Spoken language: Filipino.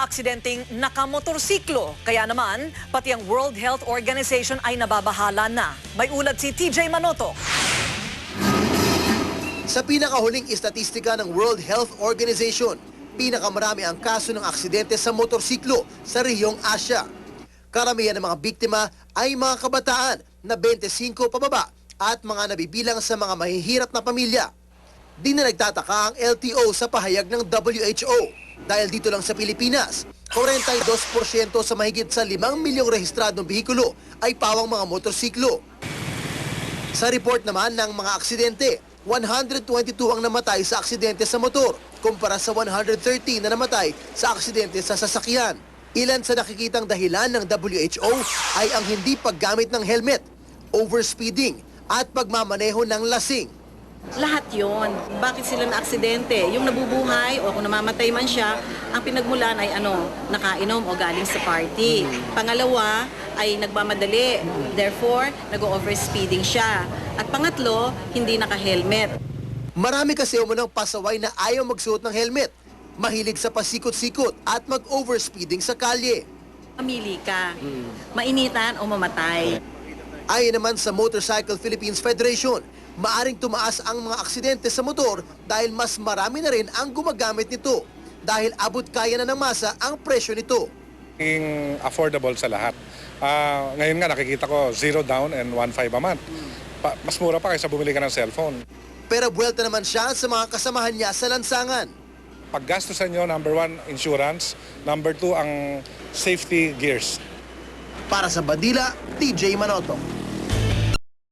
aksidenteng nakamotorsiklo. Kaya naman, pati ang World Health Organization ay nababahala na. May ulat si TJ Manoto. Sa pinakahuling istatistika ng World Health Organization, pinakamarami ang kaso ng aksidente sa motorsiklo sa rehiyong Asya. Karamihan ng mga biktima ay mga kabataan na 25 pababa at mga nabibilang sa mga mahihirap na pamilya. Di na nagtataka ang LTO sa pahayag ng WHO dahil dito lang sa Pilipinas, 42% sa mahigit sa 5 milyong rehistradong bihikulo ay pawang mga motorsiklo. Sa report naman ng mga aksidente, 122 ang namatay sa aksidente sa motor kumpara sa 113 na namatay sa aksidente sa sasakyan. Ilan sa nakikitang dahilan ng WHO ay ang hindi paggamit ng helmet, overspeeding at pagmamaneho ng lasing. Lahat yon. Bakit sila na-aksidente? Yung nabubuhay o kung namamatay man siya, ang pinagmulan ay nakainom o galing sa party. Pangalawa ay nagmamadali. Therefore, nag-overspeeding siya. At pangatlo, hindi naka-helmet. Marami kasi umunang pasaway na ayaw magsuot ng helmet, mahilig sa pasikot-sikot at mag-overspeeding sa kalye. Mamili ka. Mainitan o mamatay. Ayon naman sa Motorcycle Philippines Federation, maaring tumaas ang mga aksidente sa motor dahil mas marami na rin ang gumagamit nito dahil abot kaya na ng masa ang presyo nito. Affordable sa lahat. Ngayon nga nakikita ko 0 down and 1.5 a month. Mas mura pa kaysa bumili ka ng cellphone. Pero buwelta naman siya sa mga kasamahan niya sa lansangan. Paggastusan nyo, number 1, insurance. Number 2, ang safety gears. Para sa Badila, TJ Manoto.